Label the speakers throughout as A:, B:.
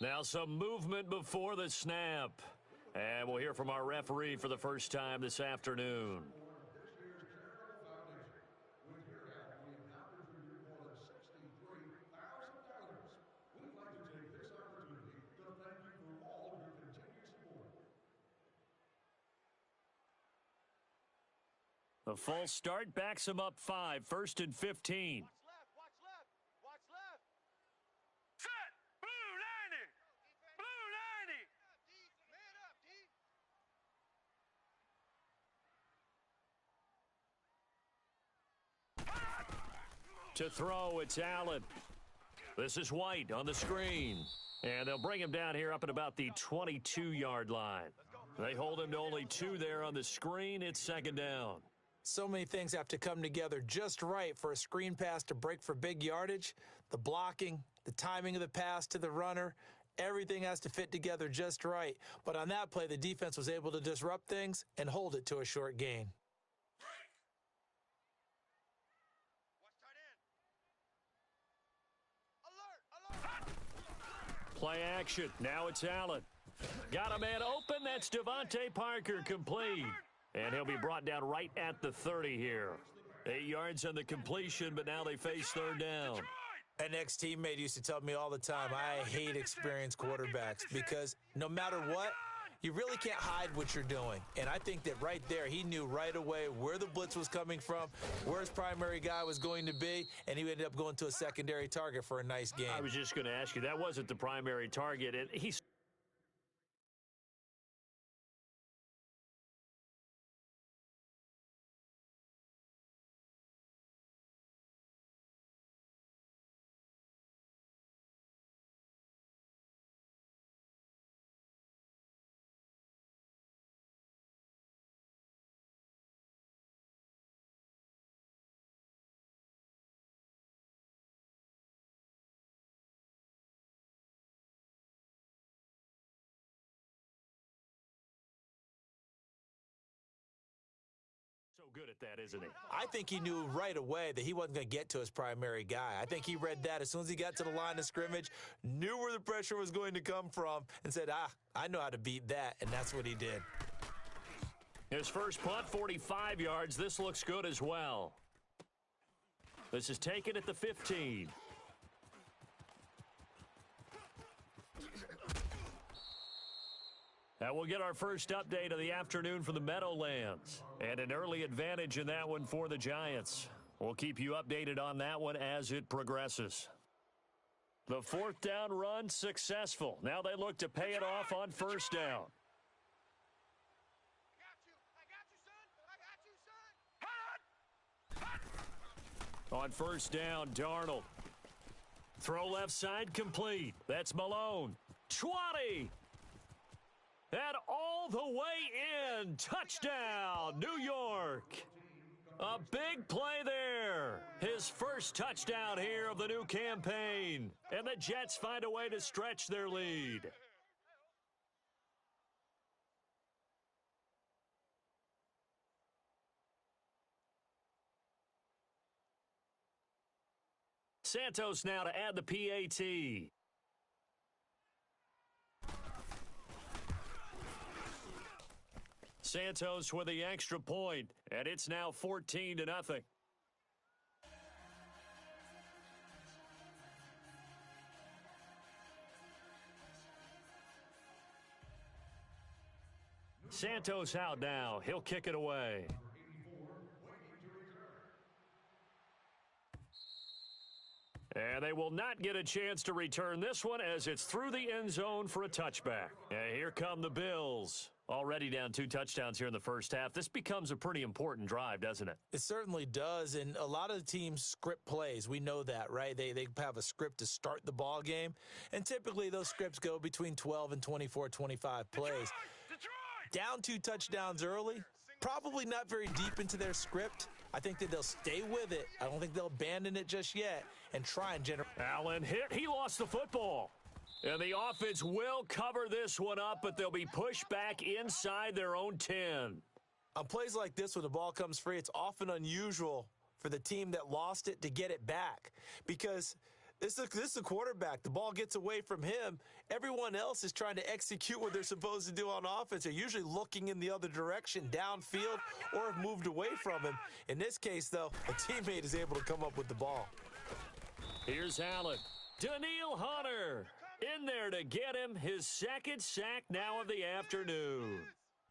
A: Now some movement before the snap. And we'll hear from our referee for the first time this afternoon. A false start backs him up 5, 1st and 15.
B: Watch left, watch left, watch left.
C: Set! Blue 90! Blue 90!
B: Man up, D.
A: To throw, it's Allen. This is White on the screen. And they'll bring him down here up at about the 22-yard line. They hold him to only 2 there on the screen. It's 2nd down.
D: So many things have to come together just right for a screen pass to break for big yardage. The blocking, the timing of the pass to the runner, everything has to fit together just right. But on that play, the defense was able to disrupt things and hold it to a short gain.
A: Play action. Now it's Allen. Got a man open. That's Devontae Parker complete. And he'll be brought down right at the 30 here. 8 yards on the completion, but now they face 3rd down.
D: An ex-teammate used to tell me all the time, I hate experienced quarterbacks because no matter what, you really can't hide what you're doing. And I think that right there, he knew right away where the blitz was coming from, where his primary guy was going to be, and he ended up going to a secondary target for a nice game.
A: I was just going to ask you, that wasn't the primary target. And he's so good at that, isn't he?
D: I think he knew right away that he wasn't going to get to his primary guy. I think he read that as soon as he got to the line of scrimmage, knew where the pressure was going to come from, and said, I know how to beat that, and that's what he did.
A: His first punt, 45 yards. This looks good as well. This is taken at the 15. And we'll get our first update of the afternoon from the Meadowlands. And an early advantage in that one for the Giants. We'll keep you updated on that one as it progresses. The 4th down run successful. Now they look to pay it off on 1st down. On 1st down, Darnold. Throw left side complete. That's Malone. 20. And all the way in. Touchdown, New York. A big play there. His first touchdown here of the new campaign. And the Jets find a way to stretch their lead. Santos now to add the PAT. Santos with the extra point, and it's now 14-0. Santos out now. He'll kick it away. And they will not get a chance to return this one as it's through the end zone for a touchback. And here come the Bills. Already down 2 touchdowns here in the first half. This becomes a pretty important drive, doesn't it?
D: It certainly does, and a lot of the teams script plays. We know that, right? They have a script to start the ball game, and typically those scripts go between 12 and 24, 25 plays.
C: Detroit!
D: Down 2 touchdowns early, probably not very deep into their script. I think that they'll stay with it. I don't think they'll abandon it just yet and try and generate.
A: Allen hit. He lost the football. And the offense will cover this one up, but they'll be pushed back inside their own 10.
D: On plays like this, when the ball comes free, it's often unusual for the team that lost it to get it back because This is a quarterback. The ball gets away from him. Everyone else is trying to execute what they're supposed to do on offense. They're usually looking in the other direction, downfield, or have moved away from him. In this case, though, a teammate is able to come up with the ball.
A: Here's Allen. Daniil Hunter in there to get him his second sack now of the afternoon.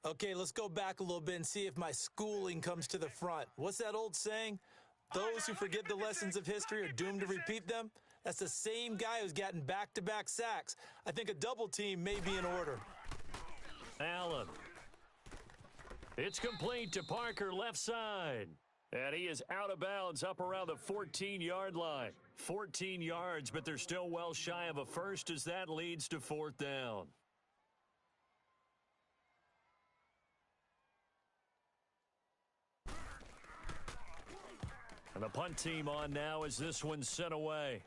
D: Okay, let's go back a little bit and see if my schooling comes to the front. What's that old saying? Those who forget the lessons of history are doomed to repeat them. That's the same guy who's gotten back-to-back sacks. I think a double team may be in order.
A: Allen. It's complete to Parker left side. And he is out of bounds up around the 14-yard line. 14 yards, but they're still well shy of a first as that leads to fourth down. And the punt team on now as this one's sent away.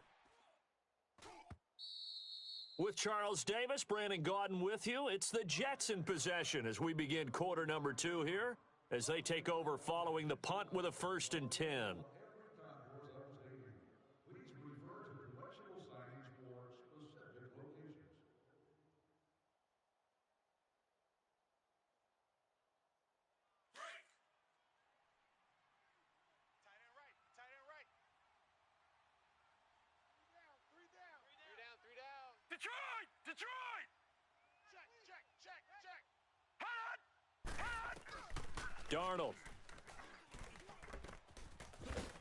A: With Charles Davis, Brandon Gaudin with you. It's the Jets in possession as we begin quarter number 2 here as they take over following the punt with a 1st and 10.
C: Detroit! Detroit!
B: Check.
A: Darnold.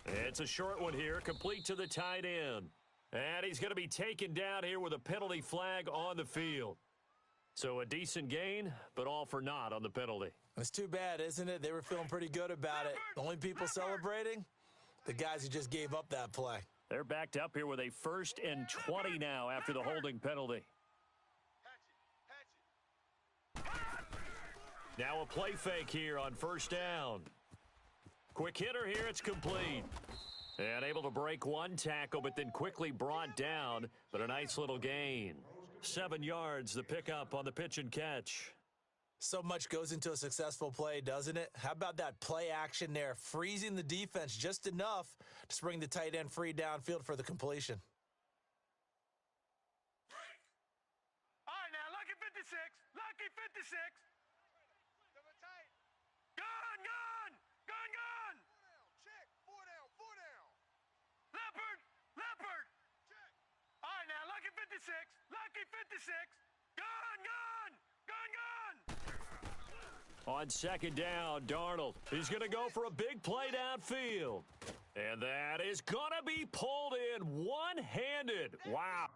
A: It's a short one here, complete to the tight end. And he's going to be taken down here with a penalty flag on the field. So a decent gain, but all for naught on the penalty.
D: It's too bad, isn't it? They were feeling pretty good about it. The only people celebrating? The guys who just gave up that play.
A: They're backed up here with a 1st and 20 now after the holding penalty. Now a play fake here on 1st down. Quick hitter here, it's complete. And able to break one tackle, but then quickly brought down. But a nice little gain. 7 yards, the pickup on the pitch and catch.
D: So much goes into a successful play, doesn't it? How about that play action there, freezing the defense just enough to spring the tight end free downfield for the completion.
C: All right, now, lucky 56. Lucky 56.
B: Double tight.
C: Gun, gun. Gun, gun.
B: Check. Four down.
C: Leopard. Leopard.
B: Check.
C: All right, now, lucky 56. Lucky 56. Gun, gun. Gun, gun.
A: On 2nd down, Darnold. He's going to go for a big play downfield. And that is going to be pulled in one-handed. Wow.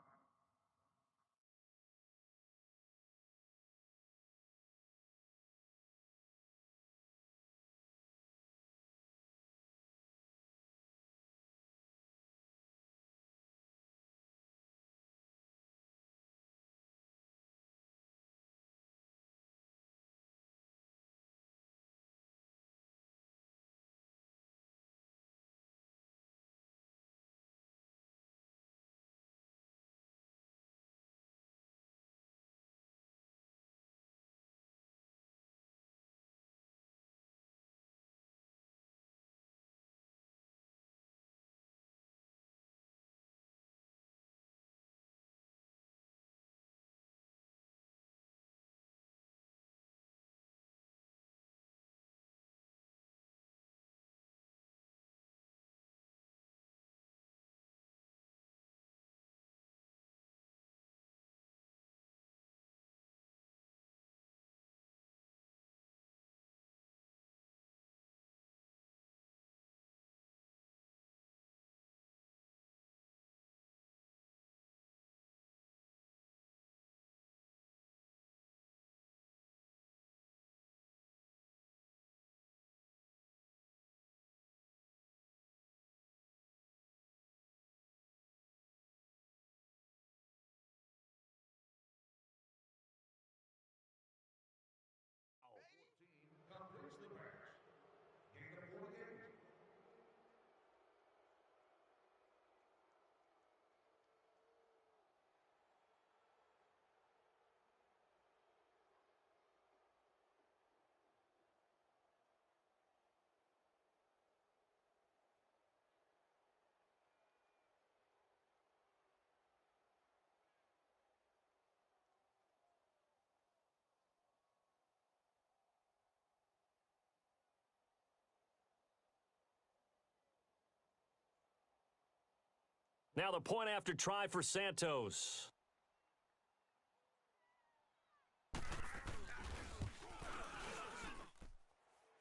A: Now the point after try for Santos.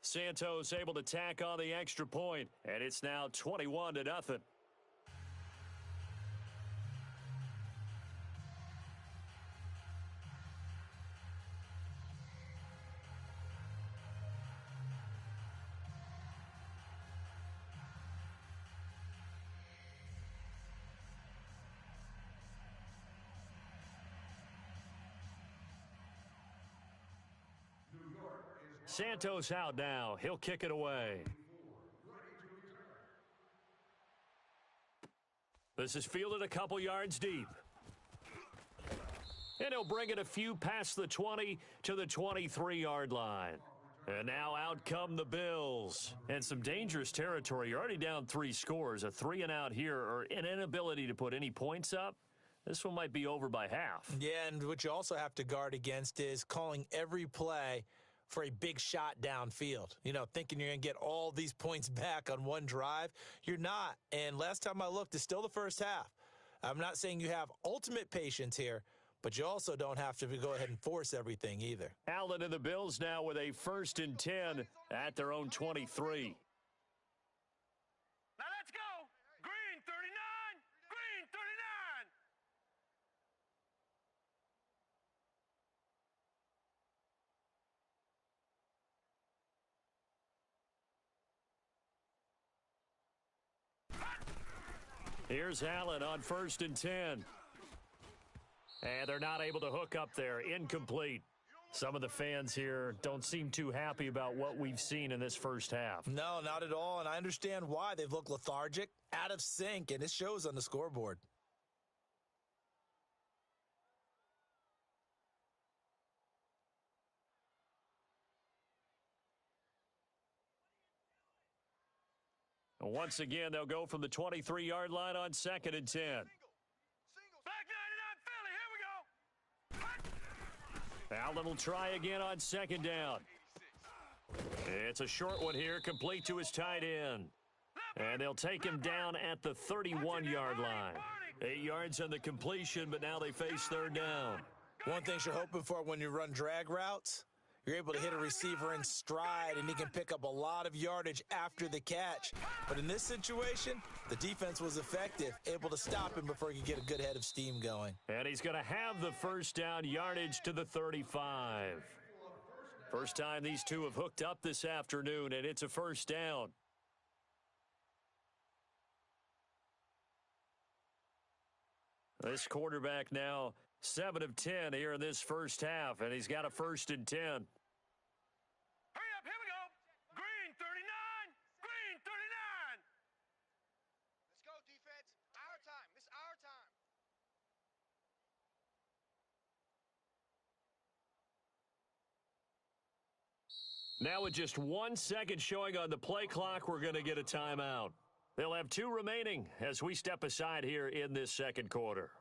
A: Santos able to tack on the extra point, and it's now 21-0. Santos out now. He'll kick it away. This is fielded a couple yards deep. And he'll bring it a few past the 20 to the 23-yard line. And now out come the Bills. And some dangerous territory. You're already down 3 scores. A 3-and-out here, or an inability to put any points up. This one might be over by half.
D: Yeah, and what you also have to guard against is calling every play for a big shot downfield. You know, thinking you're going to get all these points back on one drive. You're not. And last time I looked, it's still the first half. I'm not saying you have ultimate patience here, but you also don't have to go ahead and force everything either.
A: Allen and the Bills now with a 1st and 10 at their own 23.
C: Now let's go. Green 39. Green 39.
A: Here's Allen on 1st and 10. And they're not able to hook up there. Incomplete. Some of the fans here don't seem too happy about what we've seen in this first half.
D: No, not at all, and I understand why. They've looked lethargic, out of sync, and it shows on the scoreboard.
A: Once again, they'll go from the 23-yard line on 2nd and 10.
C: Back 99 Philly. Here we go.
A: Allen will try again on 2nd down. It's a short one here, complete to his tight end. And they'll take him down at the 31-yard line. 8 yards on the completion, but now they face 3rd down.
D: One thing you're hoping for when you run drag routes, you're able to hit a receiver in stride, and he can pick up a lot of yardage after the catch. But in this situation, the defense was effective, able to stop him before he could get a good head of steam going.
A: And he's going to have the 1st down, yardage to the 35. First time these two have hooked up this afternoon, and it's a 1st down. This quarterback now 7 of 10 here in this first half, and he's got a 1st and 10.
C: Hurry up, here we go. Green 39. Green 39.
B: Let's go, defense. Our time. It's our time.
A: Now with just 1 second showing on the play clock, we're going to get a timeout. They'll have 2 remaining as we step aside here in this second quarter.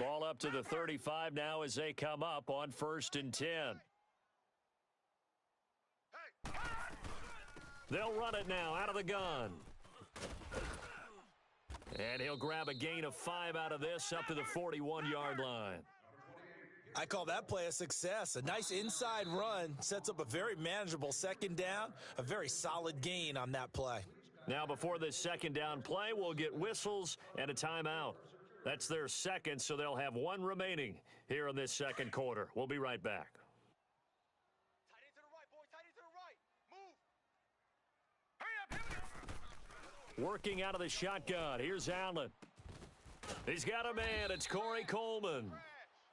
A: Ball up to the 35 now as they come up on 1st and 10. They'll run it now out of the gun. And he'll grab a gain of 5 out of this up to the 41-yard line.
D: I call that play a success. A nice inside run sets up a very manageable 2nd down, a very solid gain on that play.
A: Now before this 2nd down play, we'll get whistles and a timeout. That's their 2nd, so they'll have 1 remaining here in this second quarter. We'll be right back.
B: Tight end to the right, boy. Tight end to the right. Move.
C: Hurry up, here we go.
A: Working out of the shotgun. Here's Allen. He's got a man. It's Corey Coleman.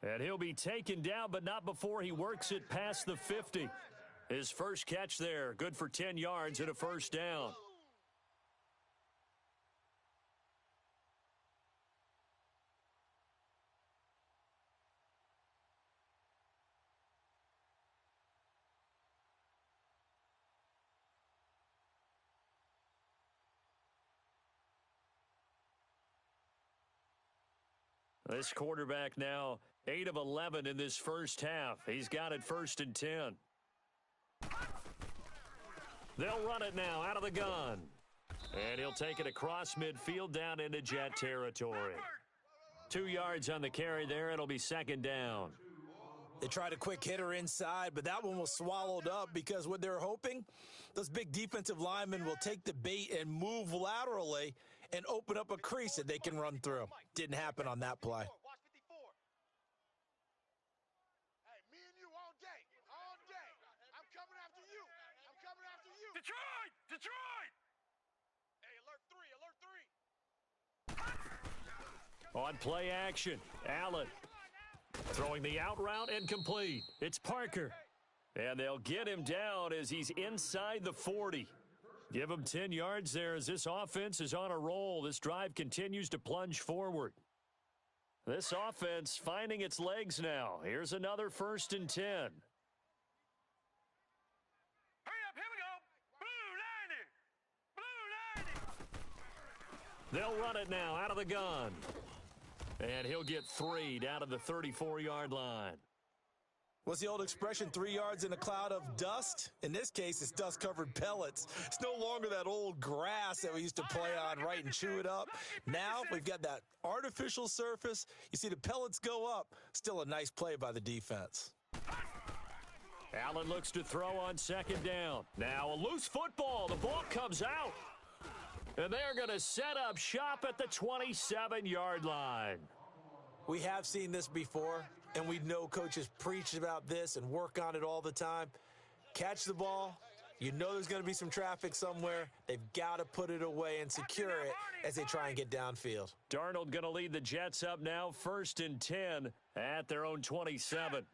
A: And he'll be taken down, but not before he works it past the 50. His first catch there, good for 10 yards and a 1st down. This quarterback now 8 of 11 in this first half. He's got it 1st and 10. They'll run it now out of the gun. And he'll take it across midfield down into Jet territory. 2 yards on the carry there. It'll be 2nd down.
D: They tried a quick hitter inside, but that one was swallowed up because what they're hoping, those big defensive linemen will take the bait and move laterally and open up a crease that they can run through. Didn't happen on that play.
B: Watch 54. Hey, me and you all day. All day. I'm coming after you. I'm coming after you.
C: Detroit! Detroit!
B: Hey, alert 3. Alert 3.
A: On play action, Allen throwing the out route and complete. It's Parker. And they'll get him down as he's inside the 40. Give him 10 yards there as this offense is on a roll. This drive continues to plunge forward. This offense finding its legs now. Here's another 1st and 10.
C: Hurry up, here we go. Blue 90. Blue 90.
A: They'll run it now out of the gun. And he'll get 3 down to the 34-yard line.
D: What's the old expression, 3 yards in a cloud of dust? In this case, it's dust-covered pellets. It's no longer that old grass that we used to play on, right, and chew it up. Now we've got that artificial surface. You see the pellets go up. Still a nice play by the defense.
A: Allen looks to throw on 2nd down. Now a loose football. The ball comes out. And they're going to set up shop at the 27-yard line.
D: We have seen this before, and we know coaches preach about this and work on it all the time. Catch the ball. You know there's going to be some traffic somewhere. They've got to put it away and secure it as they try and get downfield.
A: Darnold going to lead the Jets up now, 1st and 10 at their own 27.
C: Blue 90.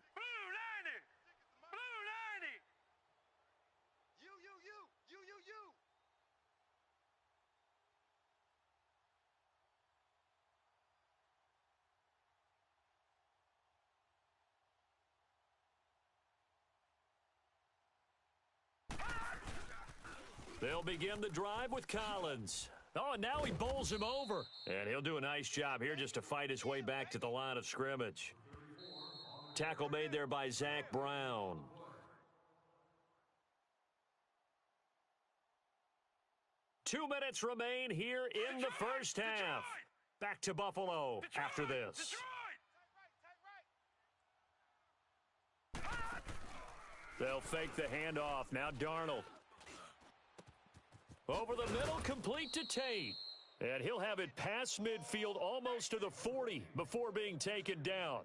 C: Blue 90.
B: You.
A: They'll begin the drive with Collins. Oh, and now he bowls him over. And he'll do a nice job here just to fight his way back to the line of scrimmage. Tackle made there by Zach Brown. Two minutes remain here in the first half. Back to Buffalo after this. They'll fake the handoff. Now Darnold. Over the middle, complete to Tate. And he'll have it past midfield almost to the 40 before being taken down.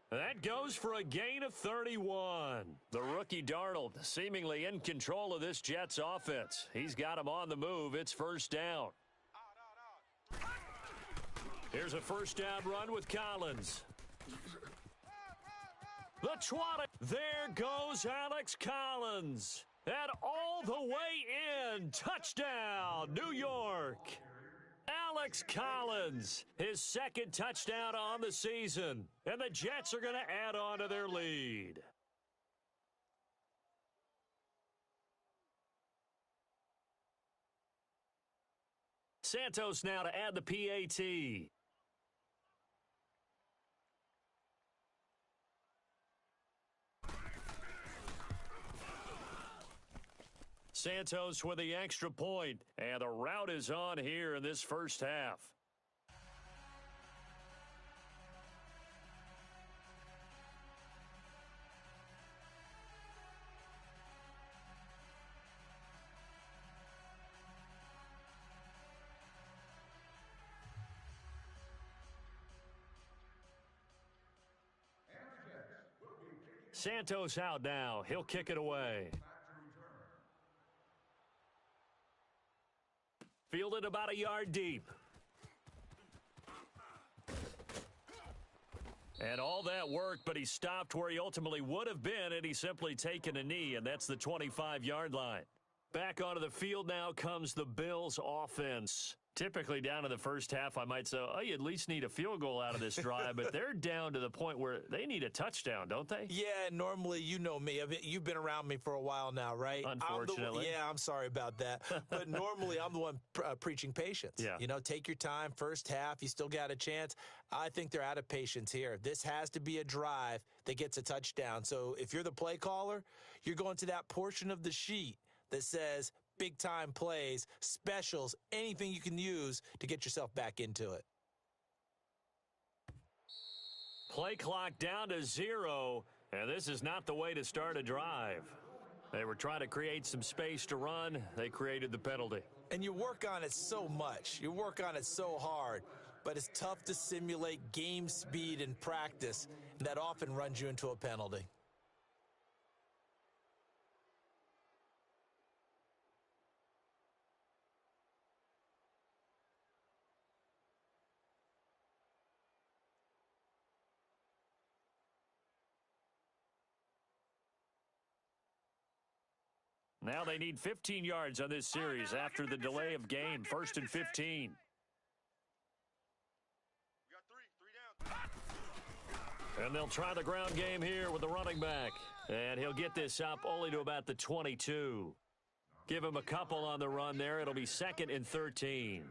A: That goes for a gain of 31. The rookie Darnold seemingly in control of this Jets offense. He's got him on the move. It's 1st down. Here's a 1st down run with Collins. The twat. There goes Alex Collins. And all the way in. Touchdown, New York. Alex Collins, his 2nd touchdown on the season. And the Jets are going to add on to their lead. Santos now to add the PAT. Santos with the extra point, and the route is on here in this first half. Santos out now. He'll kick it away. Fielded about a yard deep. And all that work, but he stopped where he ultimately would have been, and he's simply taken a knee, and that's the 25-yard line. Back onto the field now comes the Bills offense. Typically down in the first half, I might say, oh, you at least need a field goal out of this drive, but they're down to the point where they need a touchdown, don't they?
D: Yeah, normally, you know me. You've been around me for a while now, right?
A: Unfortunately.
D: I'm sorry about that. But normally, I'm the one preaching patience.
A: Yeah.
D: You know, take your time. First half, you still got a chance. I think they're out of patience here. This has to be a drive that gets a touchdown. So if you're the play caller, you're going to that portion of the sheet that says big-time plays, specials, anything you can use to get yourself back into it.
A: Play clock down to 0, and this is not the way to start a drive. They were trying to create some space to run. They created the penalty.
D: And you work on it so much. You work on it so hard. But it's tough to simulate game speed in practice, and that often runs you into a penalty.
A: Now they need 15 yards on this series after the delay of game. 1st and 15.
B: We got three down.
A: And they'll try the ground game here with the running back. And he'll get this up only to about the 22. Give him a couple on the run there. It'll be 2nd and 13.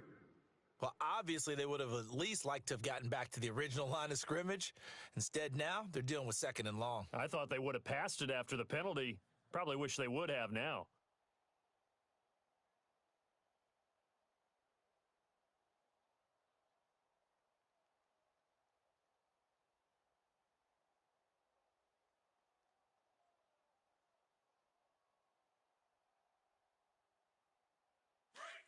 D: Well, obviously, they would have at least liked to have gotten back to the original line of scrimmage. Instead, now they're dealing with 2nd and long.
A: I thought they would have passed it after the penalty. Probably wish they would have now.
B: Nice,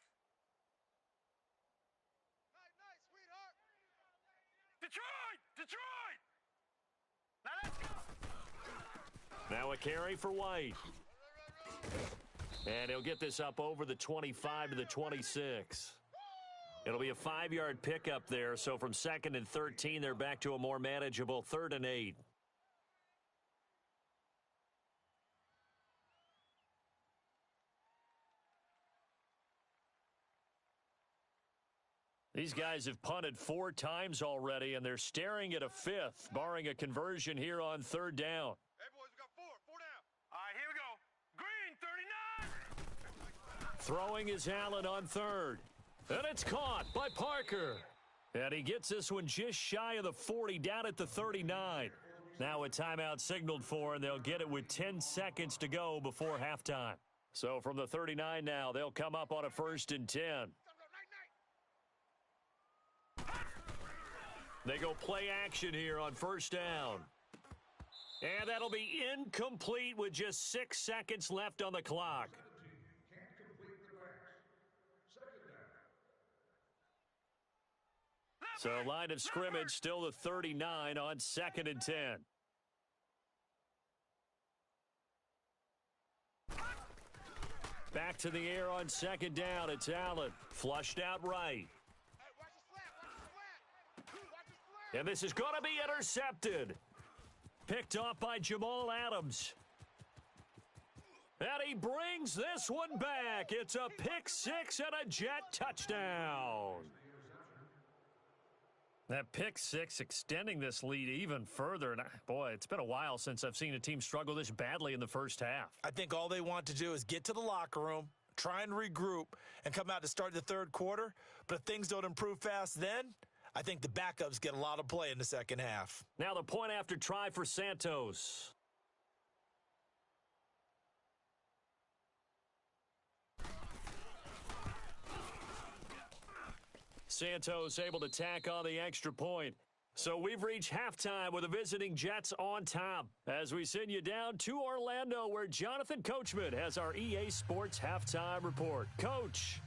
B: sweetheart.
C: Detroit! Now let's go!
A: Now a carry for White. And he'll get this up over the 25 to the 26. It'll be a 5-yard pickup there, so from 2nd and 13, they're back to a more manageable 3rd and 8. These guys have punted 4 times already, and they're staring at a 5th, barring a conversion here on 3rd down.
B: Hey, boys, we got four down.
C: All right, here we go. Green, 39!
A: Throwing is Allen on 3rd. And it's caught by Parker. And he gets this one just shy of the 40, down at the 39. Now a timeout signaled for, and they'll get it with 10 seconds to go before halftime. So from the 39 now, they'll come up on a 1st and 10. They go play action here on 1st down. And that'll be incomplete with just 6 seconds left on the clock. So line of scrimmage still the 39 on 2nd and 10. Back to the air on 2nd down. It's Allen. Flushed out right.
B: Hey, watch the slant. Watch the slant.
A: And this is going to be intercepted. Picked off by Jamal Adams. And he brings this one back. It's a pick 6 and a Jet touchdown. That pick 6 extending this lead even further. And boy, it's been a while since I've seen a team struggle this badly in the first half.
D: I think all they want to do is get to the locker room, try and regroup, and come out to start the 3rd quarter. But if things don't improve fast then, I think the backups get a lot of play in the 2nd half.
A: Now the point after try for Santos. Santos able to tack on the extra point. So we've reached halftime with the visiting Jets on top as we send you down to Orlando where Jonathan Coachman has our EA Sports halftime report. Coach.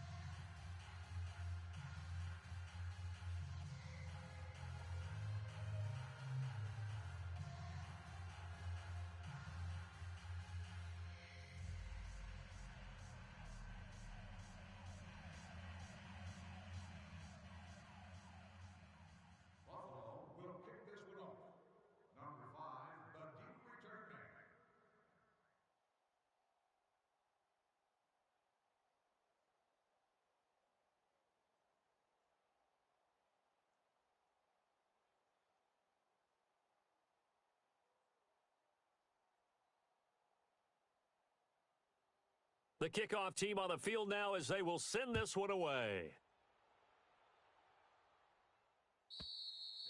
A: The kickoff team on the field now as they will send this one away.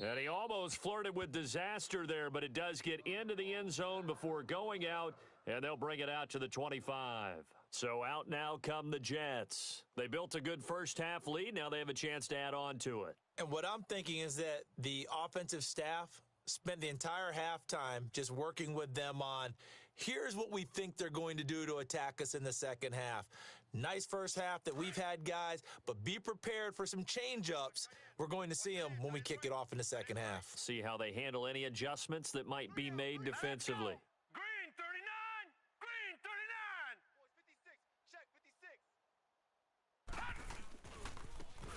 A: And he almost flirted with disaster there, but it does get into the end zone before going out, and they'll bring it out to the 25. So out now come the Jets. They built a good first half lead. Now they have a chance to add on to it.
D: And what I'm thinking is that the offensive staff spent the entire halftime just working with them on, here's what we think they're going to do to attack us in the second half. Nice first half that we've had, guys, but be prepared for some change-ups. We're going to see them when we kick it off in the second half.
A: See how they handle any adjustments that might be made defensively.
C: Green 39! Green 39!
B: Boys, 56. Check,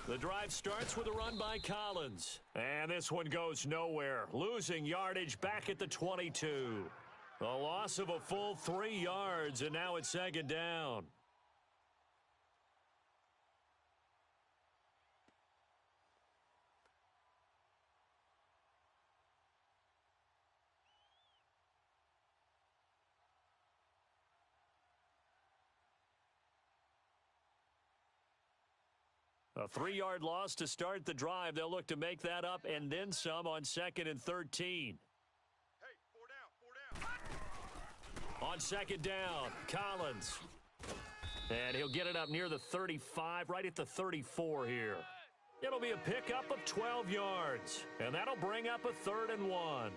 B: 56.
A: The drive starts with a run by Collins. And this one goes nowhere. Losing yardage back at the 22. A loss of a full 3 yards, and now it's second down. A 3-yard loss to start the drive. They'll look to make that up and then some on 2nd and 13.
B: Hey, 4 down, 4 down.
A: On second down, Collins. And he'll get it up near the 35, right at the 34 here. It'll be a pickup of 12 yards, and that'll bring up a 3rd and 1.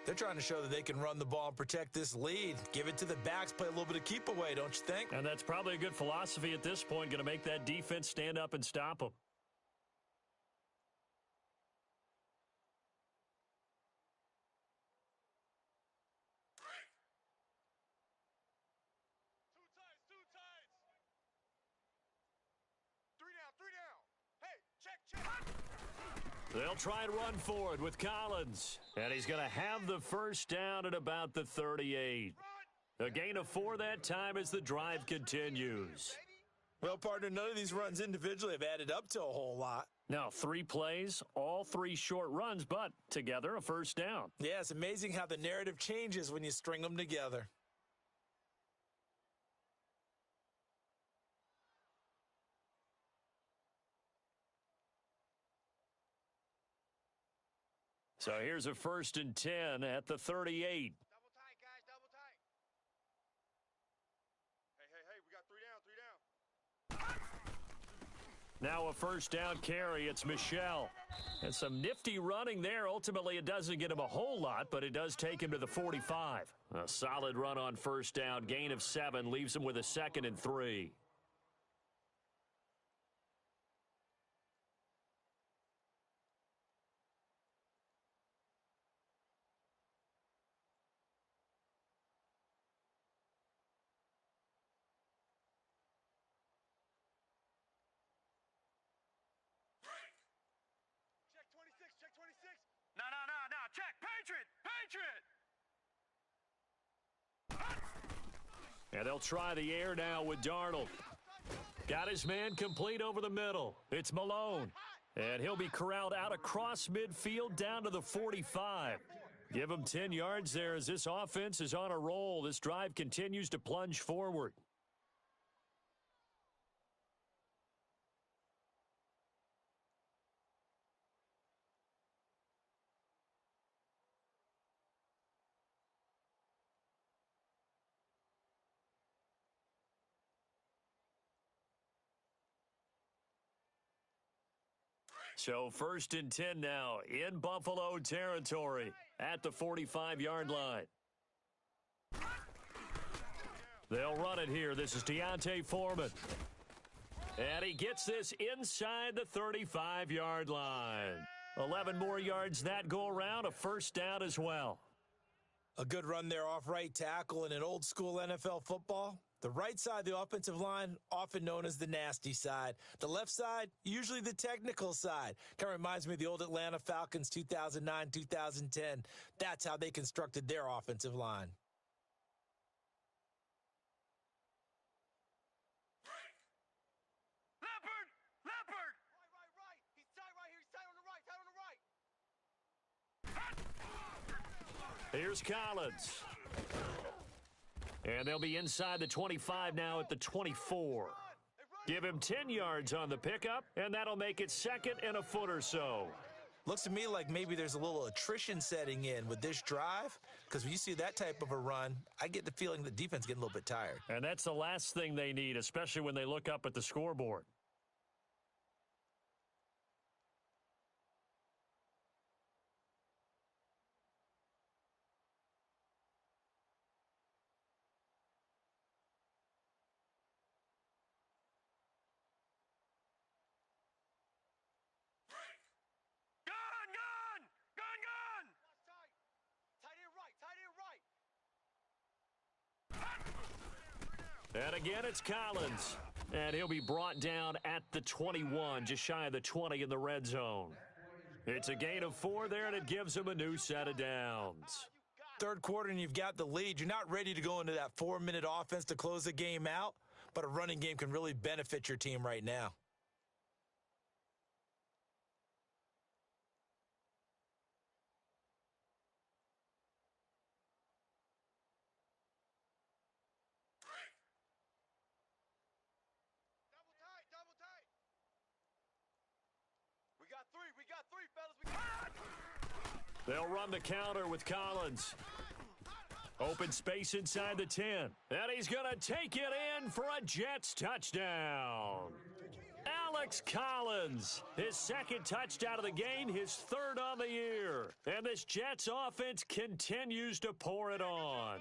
D: They're trying to show that they can run the ball and protect this lead. Give it to the backs, play a little bit of keep away, don't you think?
A: And that's probably a good philosophy at this point, going to make that defense stand up and stop them.
B: Two tights. 3 down, 3 down. Hey, check.
A: They'll try and run forward with Collins. And he's going to have the first down at about the 38. A gain of 4 that time as the drive continues.
D: Well, partner, none of these runs individually have added up to a whole lot.
A: Now, 3 plays, all 3 short runs, but together a first down.
D: Yeah, it's amazing how the narrative changes when you string them together.
A: So here's a 1st and 10 at the 38.
B: Double tight, guys, double tight. Hey, we got 3 down, 3 down.
A: Now a first down carry. It's Michelle. And some nifty running there. Ultimately, it doesn't get him a whole lot, but it does take him to the 45. A solid run on first down. Gain of 7 leaves him with a 2nd and 3.
B: Check 26.
C: No. Check. Patriot.
A: And they'll try the air now with Darnold. Got his man complete over the middle. It's Malone. And he'll be corralled out across midfield down to the 45. Give him 10 yards there as this offense is on a roll. This drive continues to plunge forward. So 1st and 10 now in Buffalo territory at the 45-yard line. They'll run it here. This is Deontay Foreman. And he gets this inside the 35-yard line. 11 more yards that go around, a first down as well.
D: A good run there off right tackle in an old school NFL football. The right side of the offensive line, often known as the nasty side. The left side, usually the technical side. Kind of reminds me of the old Atlanta Falcons 2009, 2010. That's how they constructed their offensive line.
C: Leopard.
B: Right. He's tight right here. He's tight on the right.
A: Here's Collins. And they'll be inside the 25 now at the 24. Give him 10 yards on the pickup, and that'll make it second and a foot or so.
D: Looks to me like maybe there's a little attrition setting in with this drive, because when you see that type of a run, I get the feeling the defense getting a little bit tired.
A: And that's the last thing they need, especially when they look up at the scoreboard. And again, it's Collins. And he'll be brought down at the 21, just shy of the 20 in the red zone. It's a gain of 4 there, and it gives him a new set of downs.
D: Third quarter, and you've got the lead. You're not ready to go into that 4-minute offense to close the game out, but a running game can really benefit your team right now.
B: We got three, fellas.
A: They'll run the counter with Collins. Open space inside the 10. And he's going to take it in for a Jets touchdown. Alex Collins, his second touchdown of the game, his third on the year. And this Jets offense continues to pour it on.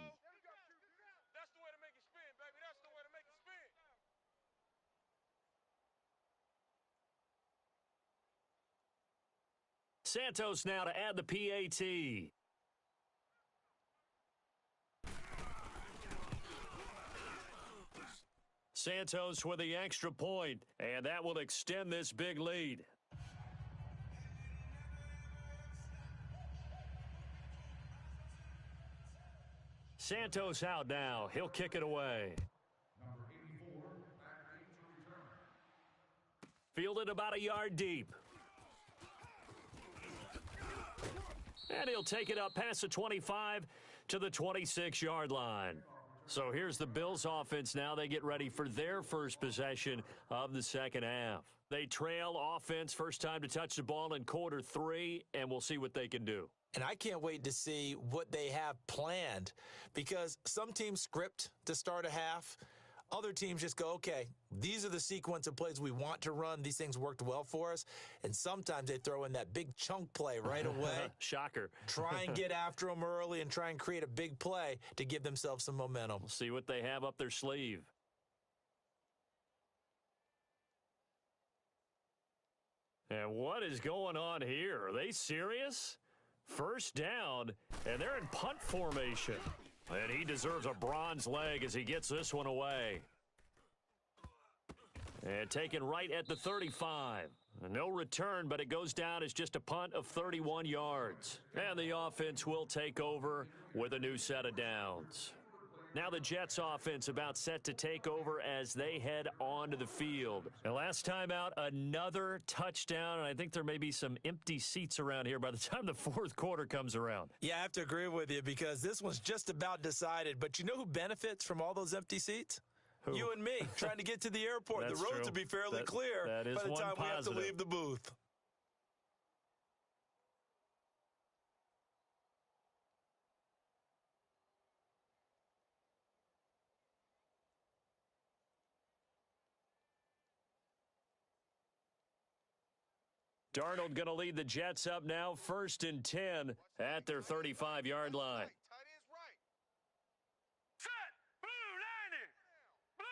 B: That's the way to make it spin, baby. That's the way to make it spin.
A: Santos now to add the PAT. Santos with the extra point, and that will extend this big lead. Santos out now. He'll kick it away. Fielded about a yard deep. And he'll take it up past the 25 to the 26-yard line. So here's the Bills offense now. They get ready for their first possession of the second half. They trail offense first time to touch the ball in quarter 3, and we'll see what they can do.
D: And I can't wait to see what they have planned, because some teams script to start a half. Other teams just go, okay, these are the sequence of plays we want to run. These things worked well for us. And sometimes they throw in that big chunk play right away.
A: Shocker.
D: Try and get after them early and try and create a big play to give themselves some momentum.
A: We'll see what they have up their sleeve. And what is going on here? Are they serious? First down, and they're in punt formation. And he deserves a bronze leg as he gets this one away. And taken right at the 35. No return, but it goes down as just a punt of 31 yards. And the offense will take over with a new set of downs. Now the Jets offense about set to take over as they head onto the field. And last time out, another touchdown, and I think there may be some empty seats around here by the time the fourth quarter comes around.
D: Yeah, I have to agree with you, because this one's just about decided. But you know who benefits from all those empty seats?
A: Who?
D: You and me, trying to get to the airport.
A: That's
D: the roads
A: true.
D: will be fairly clear
A: that is
D: by the
A: one
D: time we have to
A: positive.
D: leave the booth.
A: Darnold going to lead the Jets up now, 1st and 10 at their 35-yard line.
B: Tight end's right.
C: Set! Blue 90! Blue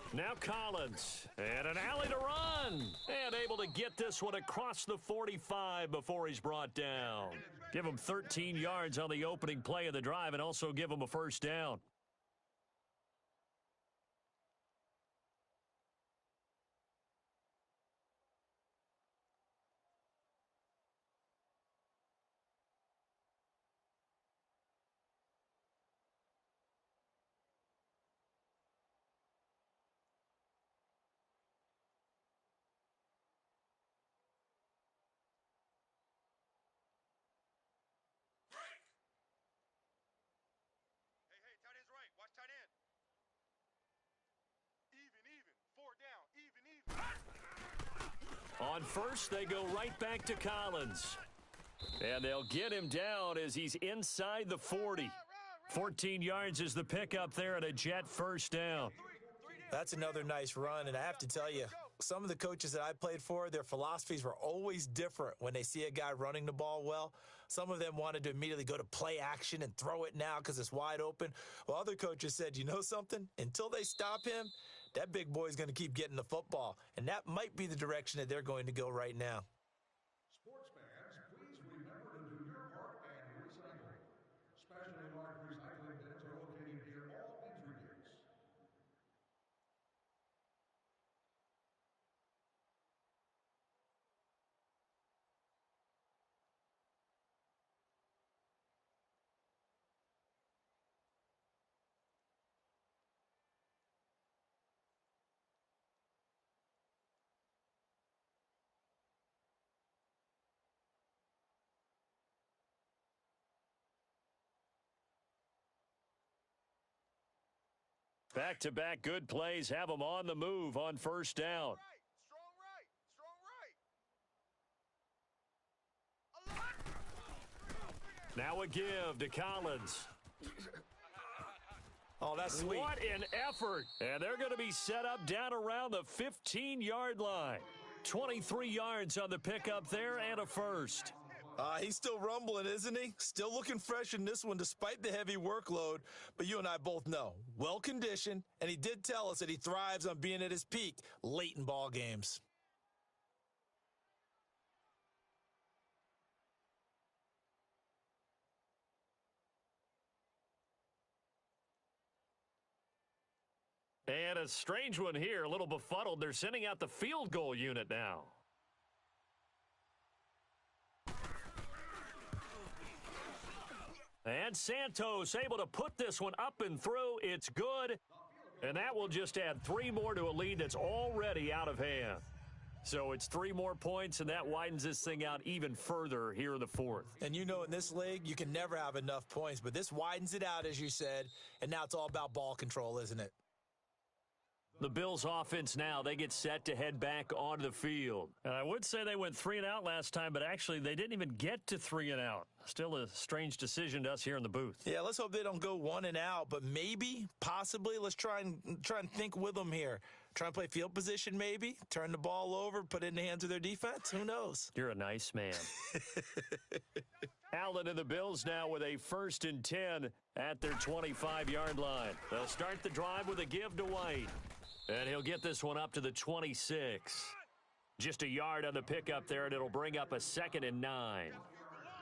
C: 90!
A: Now Collins, and an alley to run, and able to get this one across the 45 before he's brought down. Give him 13 yards on the opening play of the drive, and also give him a first down. On first, they go right back to Collins. And they'll get him down as he's inside the 40. 14 yards is the pickup there and a Jet first down.
D: That's another nice run, and I have to tell you, some of the coaches that I played for, their philosophies were always different when they see a guy running the ball well. Some of them wanted to immediately go to play action and throw it now because it's wide open. While other coaches said, you know something? Until they stop him, that big boy is going to keep getting the football, and that might be the direction that they're going to go right now.
E: Sports fans, please remember to do your part and recycle. Specially large recycling bins are located near all entry gates.
A: Back-to-back good plays have them on the move on first down.
B: Strong right.
A: Now a give to Collins.
D: Oh, that's sweet.
A: What an effort. And they're going to be set up down around the 15-yard line. 23 yards on the pickup there and a first.
D: He's still rumbling, isn't he? Still looking fresh in this one despite the heavy workload. But you and I both know, well-conditioned, and he did tell us that he thrives on being at his peak late in ball games.
A: And a strange one here, a little befuddled. They're sending out the field goal unit now. And Santos able to put this one up and through. It's good. And that will just add 3 more to a lead that's already out of hand. So it's 3 more points, and that widens this thing out even further here in the fourth.
D: And you know in this league, you can never have enough points. But this widens it out, as you said. And now it's all about ball control, isn't it?
A: The Bills offense now, they get set to head back onto the field. And I would say they went 3 and out last time, but actually they didn't even get to 3 and out. Still a strange decision to us here in the booth.
D: Yeah, let's hope they don't go 1 and out, but maybe, possibly, let's try and think with them here. Try and play field position maybe, turn the ball over, put it in the hands of their defense. Who knows?
A: You're a nice man. Allen and the Bills now with a 1st and 10 at their 25-yard line. They'll start the drive with a give to White. And he'll get this one up to the 26. Just a yard on the pickup there, and it'll bring up a 2nd and 9.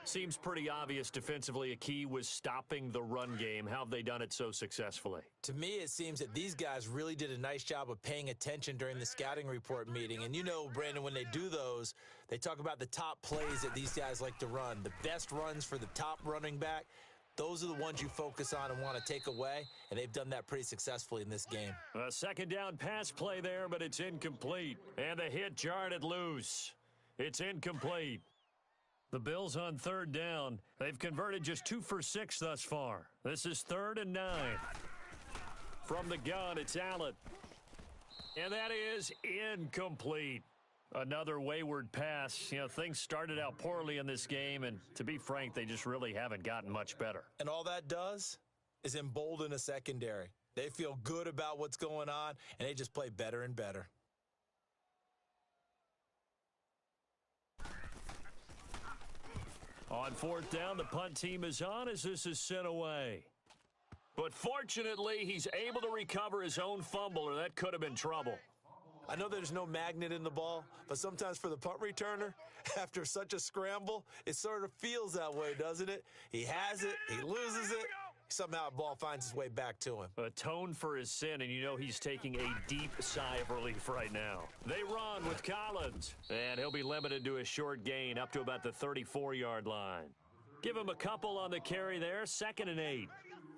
A: Seems pretty obvious defensively a key was stopping the run game. How have they done it so successfully?
D: To me, it seems that these guys really did a nice job of paying attention during the scouting report meeting. And you know, Brandon, when they do those, they talk about the top plays that these guys like to run. The best runs for the top running back. Those are the ones you focus on and want to take away, and they've done that pretty successfully in this game.
A: A 2nd down pass play there, but it's incomplete. And the hit jarred it loose. It's incomplete. The Bills on 3rd down. They've converted just 2 for 6 thus far. This is 3rd and 9. From the gun, it's Allen. And that is incomplete. Another wayward pass. You know, things started out poorly in this game, and to be frank, they just really haven't gotten much better.
D: And all that does is embolden a secondary. They feel good about what's going on, and they just play better and better.
A: On 4th down, the punt team is on as this is sent away. But fortunately, he's able to recover his own fumble, or that could have been trouble.
D: I know there's no magnet in the ball, but sometimes for the punt returner, after such a scramble, it sort of feels that way, doesn't it? He has it, he loses it, somehow the ball finds its way back to him.
A: Atone for his sin, and you know he's taking a deep sigh of relief right now. They run with Collins, and he'll be limited to a short gain up to about the 34-yard line. Give him a couple on the carry there, 2nd and 8.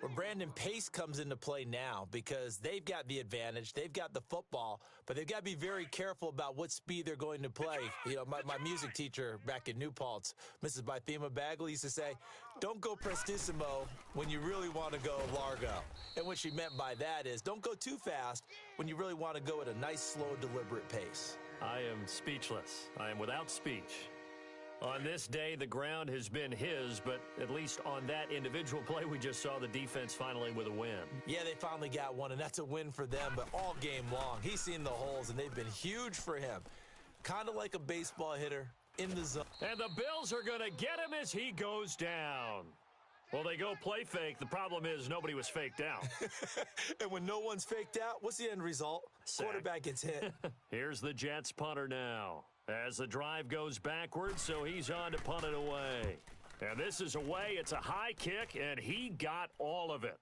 D: Well, Brandon, pace comes into play now because they've got the advantage. They've got the football, but they've got to be very careful about what speed they're going to play. You know, my music teacher back in New Paltz, Mrs. Bythema Bagley, used to say, don't go prestissimo when you really want to go largo. And what she meant by that is don't go too fast when you really want to go at a nice, slow, deliberate pace.
A: I am speechless. I am without speech. On this day, the ground has been his, but at least on that individual play, we just saw the defense finally with a win.
D: Yeah, they finally got one, and that's a win for them, but all game long, he's seen the holes, and they've been huge for him. Kind of like a baseball hitter in the zone.
A: And the Bills are going to get him as he goes down. Well, they go play fake. The problem is nobody was faked out.
D: And when no one's faked out, what's the end result?
A: Sack.
D: Quarterback gets hit.
A: Here's the Jets punter now. As the drive goes backwards, so he's on to punt it away. And this is away. It's a high kick, and he got all of it.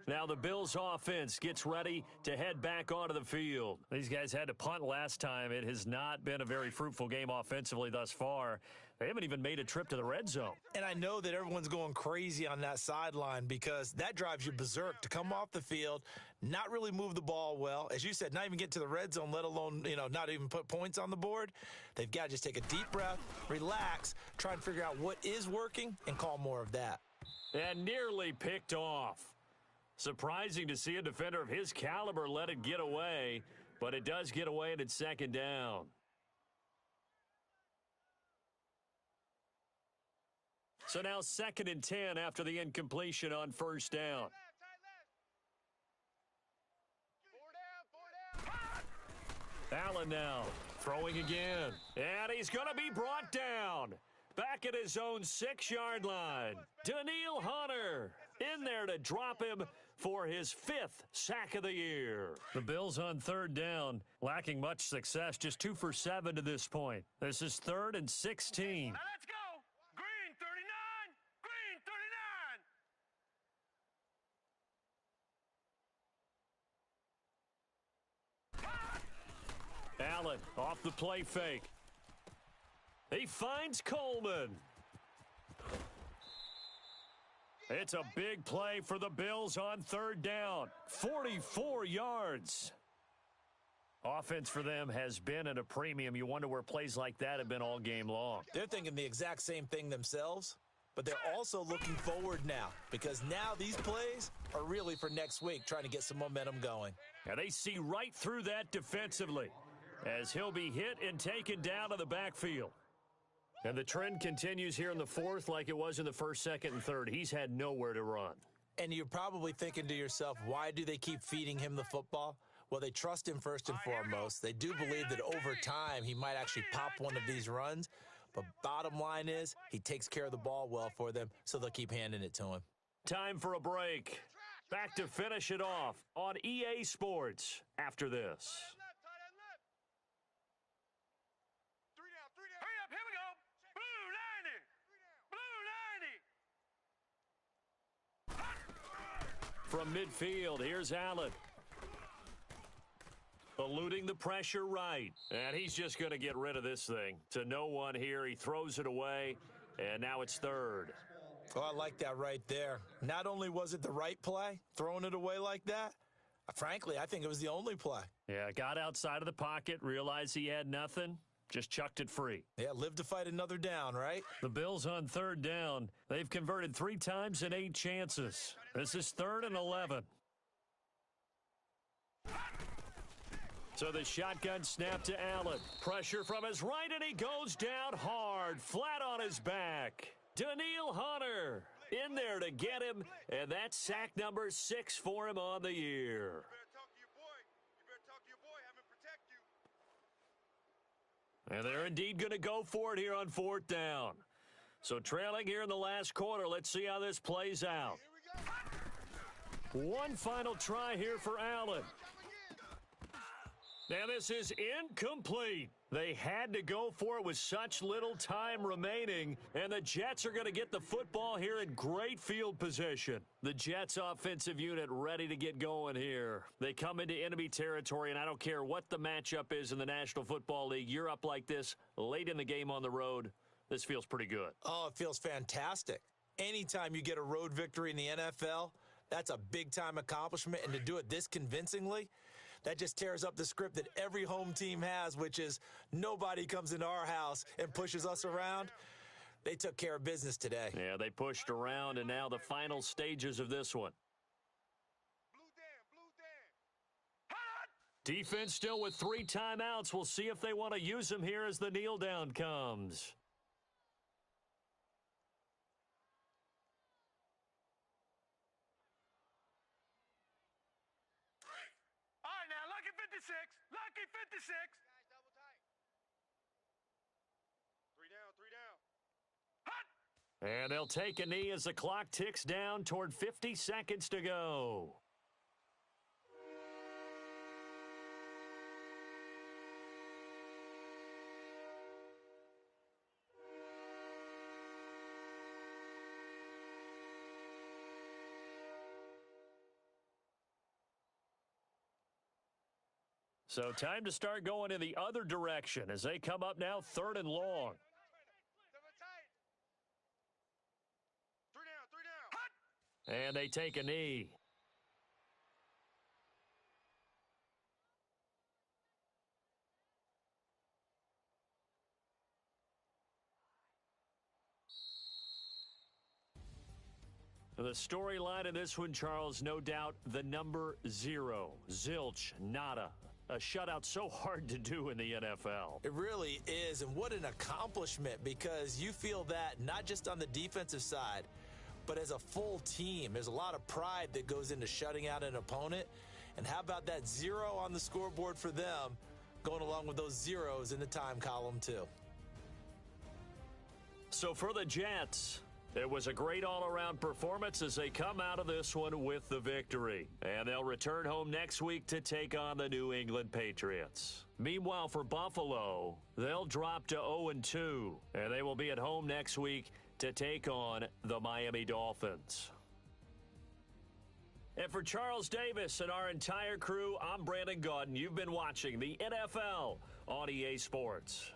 A: Now the Bills offense gets ready to head back onto the field. These guys had to punt last time. It has not been a very fruitful game offensively thus far. They haven't even made a trip to the red zone.
D: And I know that everyone's going crazy on that sideline because that drives you berserk to come off the field, not really move the ball well. As you said, not even get to the red zone, let alone, not even put points on the board. They've got to just take a deep breath, relax, try and figure out what is working and call more of that.
A: And nearly picked off. Surprising to see a defender of his caliber let it get away, but it does get away and it's second down. So now 2nd and 10 after the incompletion on first down. Allen now throwing again. And he's going to be brought down. Back at his own 6-yard line. Daniil Hunter in there to drop him for his 5th sack of the year. The Bills on 3rd down, lacking much success, just 2 for 7 to this point. This is 3rd and 16.
C: Now let's go. Green 39. Green 39.
A: Allen off the play fake. He finds Coleman. It's a big play for the Bills on 3rd down. 44 yards. Offense for them has been at a premium. You wonder where plays like that have been all game long.
D: They're thinking the exact same thing themselves, but they're also looking forward now because now these plays are really for next week, trying to get some momentum going.
A: And they see right through that defensively as he'll be hit and taken down to the backfield. And the trend continues here in the 4th like it was in the 1st, 2nd, and 3rd. He's had nowhere to run.
D: And you're probably thinking to yourself, why do they keep feeding him the football? Well, they trust him first and foremost. They do believe that over time he might actually pop one of these runs. But bottom line is he takes care of the ball well for them, so they'll keep handing it to him.
A: Time for a break. Back to finish it off on EA Sports after this.
C: Hurry up. Here we go. Blue 90. Blue 90.
A: From midfield, here's Allen. Eluding the pressure right. And he's just going to get rid of this thing. To no one here. He throws it away, and now it's 3rd.
D: Oh, I like that right there. Not only was it the right play, throwing it away like that, frankly, I think it was the only play.
A: Yeah, got outside of the pocket, realized he had nothing, just chucked it free.
D: Yeah, live to fight another down, right?
A: The Bills on 3rd down. They've converted 3 times in 8 chances. This is 3rd and 11. So the shotgun snap to Allen. Pressure from his right, and he goes down hard, flat on his back. Daniil Hunter in there to get him, and that's sack number 6 for him on the year. And they're indeed going to go for it here on 4th down. So trailing here in the last quarter, let's see how this plays out. One final try here for Allen. Now this is incomplete. They had to go for it with such little time remaining, and the Jets are going to get the football here in great field position. The Jets offensive unit ready to get going here. They come into enemy territory, and I don't care what the matchup is in the National Football League. You're up like this late in the game on the road. This feels pretty good.
D: Oh, it feels fantastic. Anytime you get a road victory in the NFL, that's a big-time accomplishment, and to do it this convincingly, that just tears up the script that every home team has, which is nobody comes into our house and pushes us around. They took care of business today.
A: Yeah, they pushed around, and now the final stages of this one. Defense still with 3 timeouts. We'll see if they want to use them here as the kneel down comes.
C: All right, now, lucky 56. Lucky 56.
B: Guys, double tight. 3 down, 3 down.
C: Hut!
A: And they'll take a knee as the clock ticks down toward 50 seconds to go. So time to start going in the other direction as they come up now 3rd and long.
B: Double tight. 3 down, 3 down.
A: And they take a knee. The storyline in this one, Charles, no doubt the number 0. Zilch, nada. A shutout so hard to do in the NFL.
D: It really is, and what an accomplishment, because you feel that not just on the defensive side, but as a full team. There's a lot of pride that goes into shutting out an opponent, and how about that 0 on the scoreboard for them, going along with those zeros in the time column too.
A: So for the Jets, it was a great all-around performance as they come out of this one with the victory. And they'll return home next week to take on the New England Patriots. Meanwhile, for Buffalo, they'll drop to 0-2, and they will be at home next week to take on the Miami Dolphins. And for Charles Davis and our entire crew, I'm Brandon Gaudin. You've been watching the NFL on EA Sports.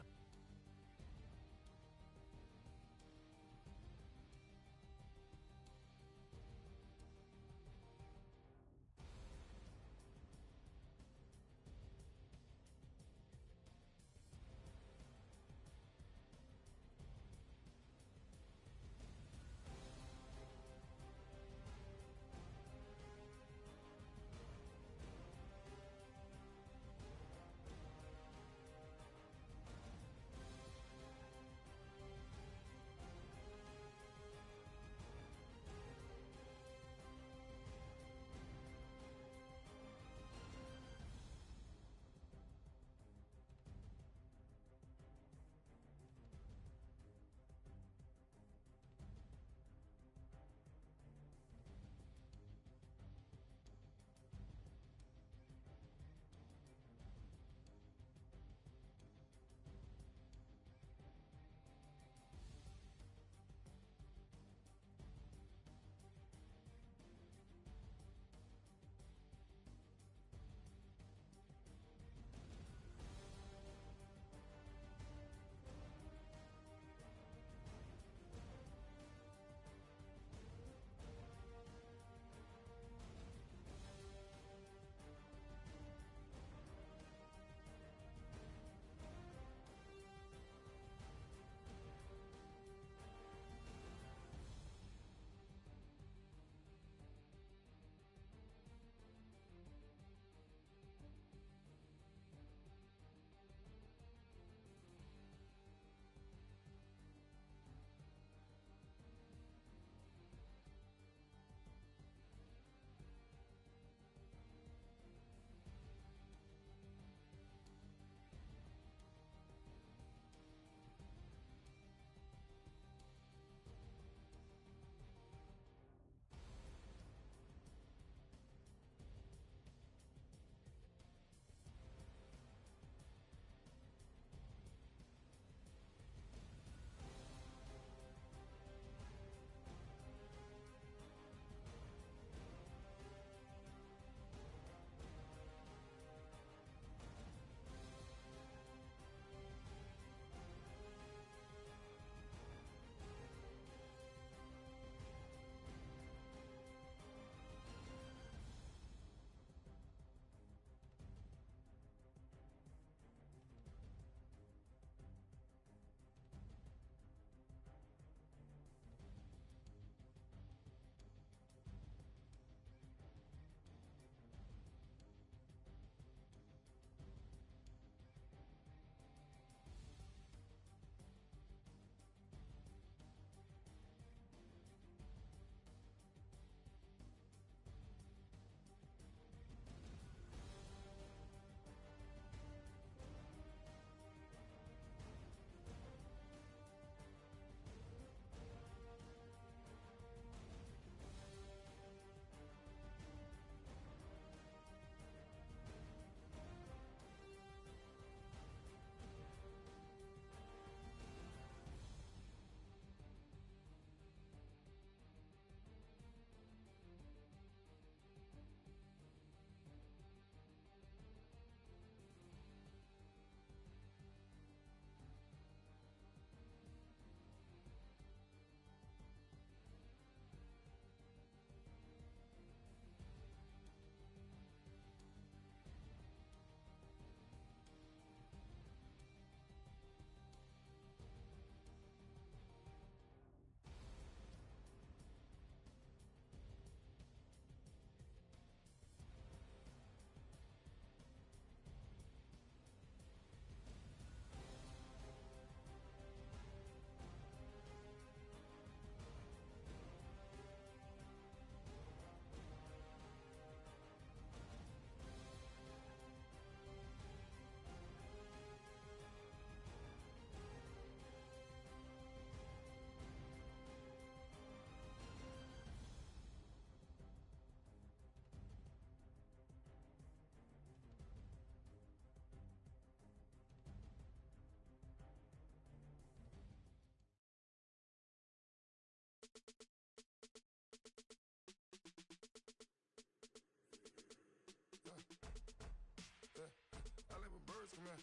F: man.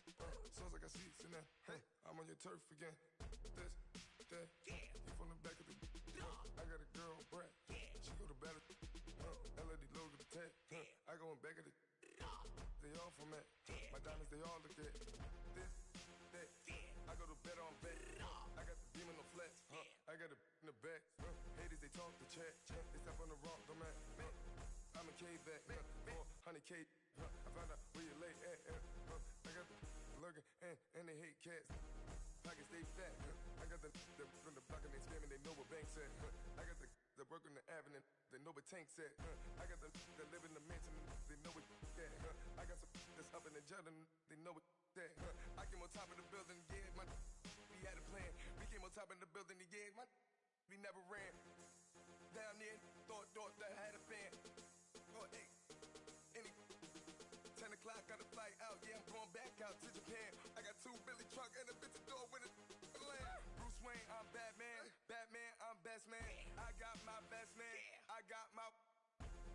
F: Sounds like I see it now. I'm on your turf again. This, that, you from the back of the. I got a girl, Brad. She go to battle. LED logo the tag. I go in back of the. They all from that. My diamonds, they all look at. This, that. I go to bed on bed. I got the demon on flats. I got a in the back. Haters, they talk the chat. They step on the rock, the man. I'm a K back. 400K. I found out where you lay at. I got the lurking and they hate cats. Pockets stay fat. I got the from the block and they scamming. They know what banks at. I got the work on the avenue. They know what tanks at. I got the live in the mansion. They know what at. I got some that's up in the jet and they know what at. I came on top of the building, yeah. We had a plan. We came on top of the building, yeah. We never ran. Down there, thought that I had a fan. Oh, hey. 10 o'clock, got a flight out, yeah, I'm going back out to Japan. I got 2 Billy truck and a bitch door with a land. Bruce Wayne, I'm Batman. Batman, I'm best man. I got my best man.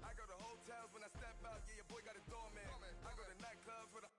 F: I go to hotels when I step out, yeah, your boy got a doorman. I go to nightclubs with a